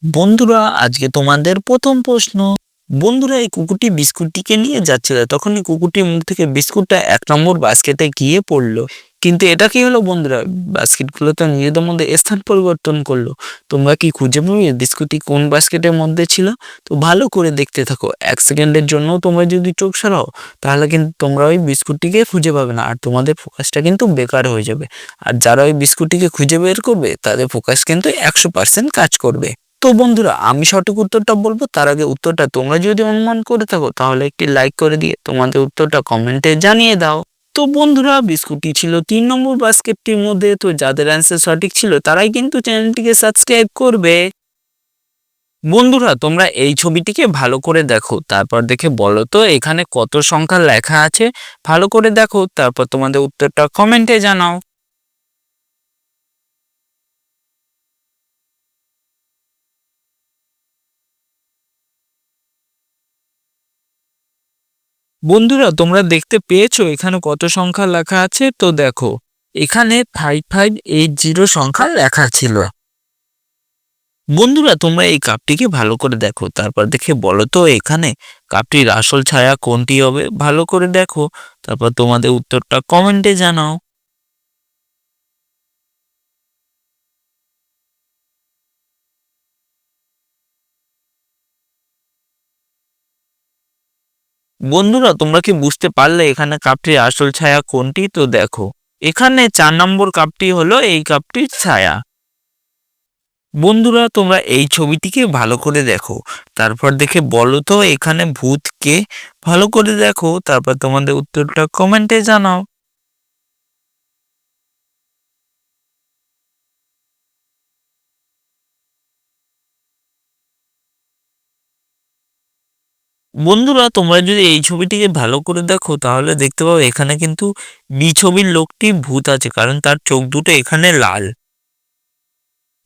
বন্ধুরা, আজকে তোমাদের প্রথম প্রশ্ন। বন্ধুরা, এই কুকুরটি বিস্কুটটিকে নিয়ে যাচ্ছিল, তখনই কুকুরটির মুখ থেকে বিস্কুটটা ১ নম্বর বাস্কেটে গিয়ে পড়লো। কিন্তু এটা কি হলো বন্ধুরা? বাস্কেটগুলো তো নিজেদের মধ্যে স্থান পরিবর্তন করলো। তোমরা কি খুঁজে পাবে বিস্কুটটি কোন বাস্কেটের মধ্যে ছিল? তো ভালো করে দেখতে থাকো। ১ সেকেন্ডের জন্য তোমরা যদি চোখ সরাও, তাহলে কিন্তু তোমরা ওই বিস্কুটটিকে খুঁজে পাবে না, আর তোমাদের ফোকাসটা কিন্তু বেকার হয়ে যাবে। আর যারা ওই বিস্কুটটিকে খুঁজে বের করবে, তাদের ফোকাস কিন্তু ১০০% কাজ করবে। তো বন্ধুরা, আমি সঠিক উত্তরটা বলবো, তার আগে উত্তরটা তোমরা যদি অনুমান করে থাকো, তাহলে একটি লাইক করে দিয়ে তোমাদের উত্তরটা কমেন্টে জানিয়ে দাও। তো বন্ধুরা, বিস্কুটটি ছিল ৩ নম্বর বাস্কেটটির মধ্যে। তো যাদের অ্যান্সার সঠিক ছিল, তারাই কিন্তু চ্যানেলটিকে সাবস্ক্রাইব করবে। বন্ধুরা, তোমরা এই ছবিটিকে ভালো করে দেখো, তারপর দেখে বলো তো এখানে কত সংখ্যা লেখা আছে। ভালো করে দেখো, তারপর তোমাদের উত্তরটা কমেন্টে জানাও। বন্ধুরা, তোমরা দেখতে পেয়েছো এখানে কত সংখ্যা লেখা আছে? তো দেখো, এখানে 5580 সংখ্যা লেখা ছিল। বন্ধুরা, তোমরা এই কাপটিকে ভালো করে দেখো, তারপর দেখে বলো তো এখানে কাপটির আসল ছায়া কোনটি হবে। ভালো করে দেখো, তারপর তোমাদের উত্তরটা কমেন্টে জানাও। বন্ধুরা, তোমরা কি বুঝতে পারলে এখানে কাপটির আসল ছায়া কোনটি? তো দেখো, এখানে ৪ নম্বর কাপটি হলো এই কাপটির ছায়া। বন্ধুরা, তোমরা এই ছবিটিকে ভালো করে দেখো, তারপর দেখে বলো তো এখানে ভূত কে। ভালো করে দেখো, তারপর তোমাদের উত্তরটা কমেন্টে জানাও। বন্ধুরা, তোমরা যদি এই ছবিটিকে ভালো করে দেখো, তাহলে দেখতে পাবে এখানে কিন্তু ছবির লোকটি ভূত আছে, কারণ তার চোখ দুটো এখানে লাল।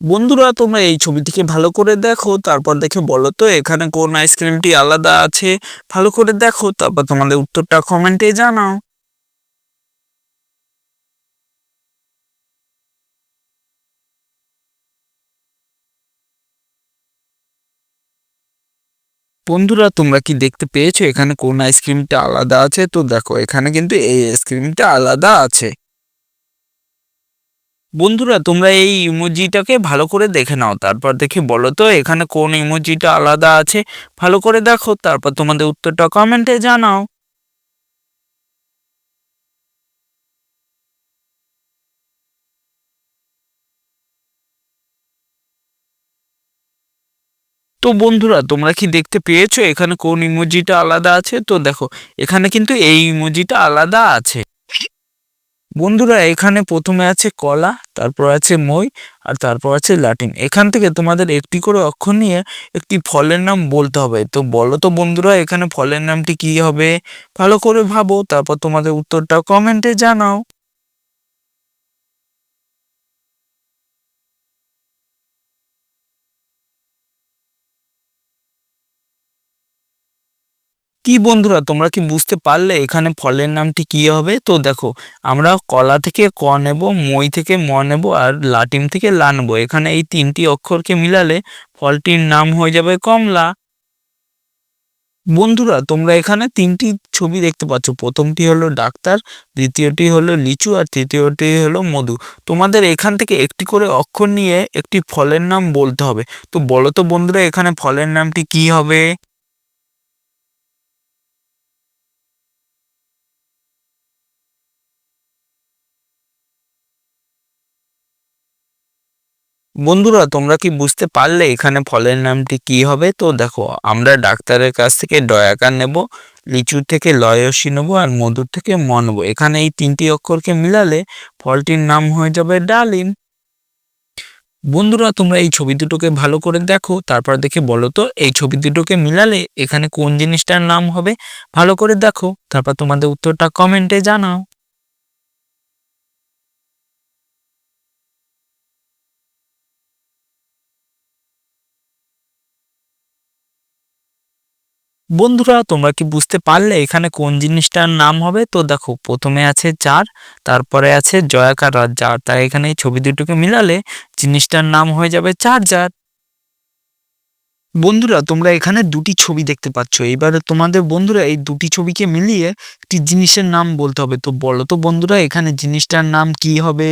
বন্ধুরা, তোমরা এই ছবিটিকে ভালো করে দেখো, তারপর দেখে বলো তো এখানে কোন আইসক্রিমটি আলাদা আছে। ভালো করে দেখো, তারপর তোমাদের উত্তরটা কমেন্টে জানাও। বন্ধুরা, তোমরা কি দেখতে পেয়েছো এখানে কোন আইসক্রিমটা আলাদা আছে? তো দেখো, এখানে কিন্তু এই আইসক্রিমটা আলাদা আছে। বন্ধুরা, তোমরা এই ইমোজিটাকে ভালো করে দেখে নাও, তারপর দেখে বলো তো এখানে কোন ইমোজিটা আলাদা আছে। ভালো করে দেখো, তারপর তোমাদের উত্তরটা কমেন্টে জানাও। তো বন্ধুরা, তোমরা কি দেখতে পেয়েছো এখানে কোন ইমোজিটা আলাদা আছে? তো দেখো, এখানে কিন্তু এই ইমোজিটা আলাদা আছে। বন্ধুরা, এখানে প্রথমে আছে কলা, তারপর আছে মই, আর তারপর আছে লাটিম। এখান থেকে তোমাদের একটি করে অক্ষর নিয়ে একটি ফলের নাম বলতে হবে। তো বলো তো বন্ধুরা, এখানে ফলের নামটি কি হবে? ভালো করে ভাবো, তারপর তোমাদের উত্তরটা কমেন্টে জানাও। কি বন্ধুরা, তোমরা কি বুঝতে পারলে এখানে ফলের নামটি কি হবে? তো দেখো, আমরা কলা থেকে ক নেব, মই থেকে ম নেব, আর লাটিম থেকে লা নেব। এখানে এই ৩টি অক্ষরকে মিলালে ফলটির নাম হয়ে যাবে কমলা। বন্ধুরা, তোমরা এখানে ৩টি ছবি দেখতে পাচ্ছ। প্রথমটি হলো ডাক্তার, দ্বিতীয়টি হলো লিচু, আর তৃতীয়টি হলো মধু। তোমাদের এখান থেকে একটি করে অক্ষর নিয়ে একটি ফলের নাম বলতে হবে। তো বলো তো বন্ধুরা, এখানে ফলের নামটি কি হবে? বন্ধুরা, তোমরা কি বুঝতে পারলে এখানে ফলের নামটি কি হবে? তো দেখো, আমরা ডাক্তারের কাছ থেকে ডয়াকার নেব, লিচুর থেকে লয়সী নেব, আর মধুর থেকে ম নেব। এখানে এই ৩টি অক্ষরকে মিলালে ফলটির নাম হয়ে যাবে ডালিম। বন্ধুরা, তোমরা এই ছবি দুটোকে ভালো করে দেখো, তারপর দেখে বলো তো এই ছবি দুটোকে মিলালে এখানে কোন জিনিসটার নাম হবে। ভালো করে দেখো, তারপর তোমাদের উত্তরটা কমেন্টে জানাও। বন্ধুরা, তোমরা কি বুঝতে পারলে এখানে কোন জিনিসটার নাম হবে? তো দেখো, প্রথমে আছে চার, তারপরে আছে জয়াকার আর জার, তাই এখানে এই ছবি দুটোকে মিলালে জিনিসটার নাম হয়ে যাবে চার্জার। বন্ধুরা তোমরা এখানে দুটি ছবি দেখতে পাচ্ছ। এবারে তোমাদের বন্ধুরা এই দুটি ছবিকে মিলিয়ে একটি জিনিসের নাম বলতে হবে। তো বলো তো বন্ধুরা এখানে জিনিসটার নাম কি হবে?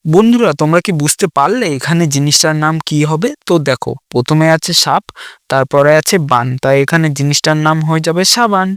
বন্ধুরা তোমরা কি বুঝতে পারলে এখানে জিনিসটার নাম কি হবে? তো দেখো প্রথমে আছে সাপ, তারপরে আছে বান, তাই এখানে জিনিসটার নাম হয়ে যাবে সাবান।